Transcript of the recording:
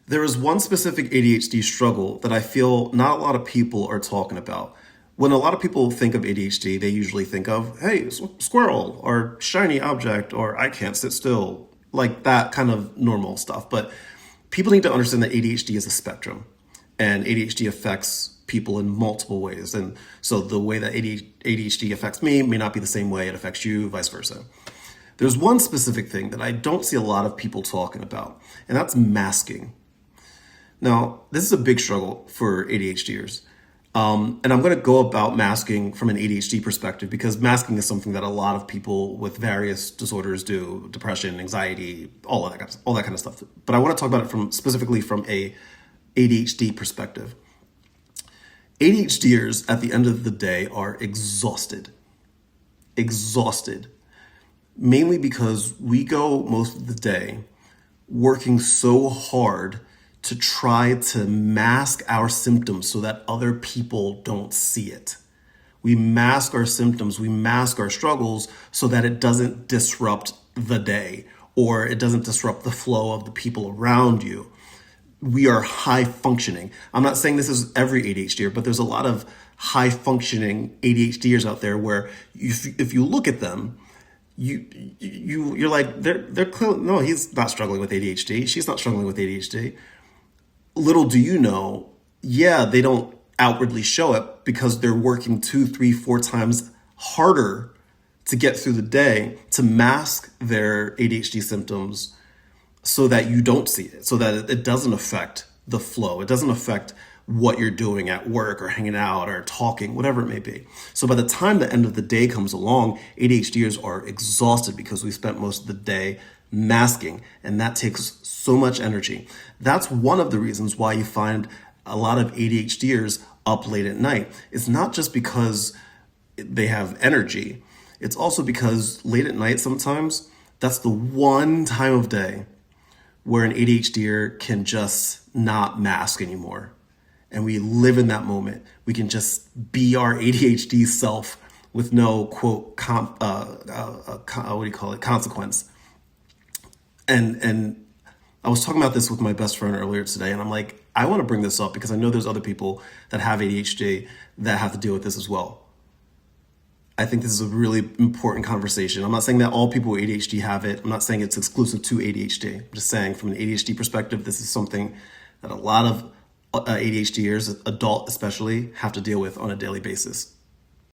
There is one specific ADHD struggle that I feel not a lot of people are talking about. When a lot of people think of ADHD, they usually think of, hey, squirrel, or shiny object, or I can't sit still, like that kind of normal stuff. But people need to understand that ADHD is a spectrum, and ADHD affects people in multiple ways. And so the way that ADHD affects me may not be the same way it affects you, vice versa. There's one specific thing that I don't see a lot of people talking about, and that's masking. Now, this is a big struggle for ADHDers. And I'm going to go about masking from an ADHD perspective because masking is something that a lot of people with various disorders do, depression, anxiety, all that kind of stuff. But I want to talk about it specifically from a ADHD perspective. ADHDers at the end of the day are exhausted, mainly because we go most of the day working so hard to try to mask our symptoms so that other people don't see it. We mask our symptoms, we mask our struggles so that it doesn't disrupt the day or it doesn't disrupt the flow of the people around you. We are high functioning. I'm not saying this is every ADHDer, but there's a lot of high functioning ADHDers out there where if you look at them, you're like, they're clearly, no, he's not struggling with ADHD. She's not struggling with ADHD. Little do you know, yeah, they don't outwardly show it because they're working 2, 3, 4 times harder to get through the day to mask their ADHD symptoms so that you don't see it, so that it doesn't affect the flow. It doesn't affect what you're doing at work or hanging out or talking, whatever it may be. So by the time the end of the day comes along, ADHDers are exhausted because we spent most of the day masking, and that takes so much energy. That's one of the reasons why you find a lot of ADHDers up late at night. It's not just because they have energy. It's also because late at night sometimes that's the one time of day where an ADHDer can just not mask anymore. And we live in that moment. We can just be our ADHD self with no quote consequence. And I was talking about this with my best friend earlier today, and I'm like, I want to bring this up because I know there's other people that have ADHD that have to deal with this as well. I think this is a really important conversation. I'm not saying that all people with ADHD have it. I'm not saying it's exclusive to ADHD. I'm just saying from an ADHD perspective, this is something that a lot of ADHDers, adult especially, have to deal with on a daily basis.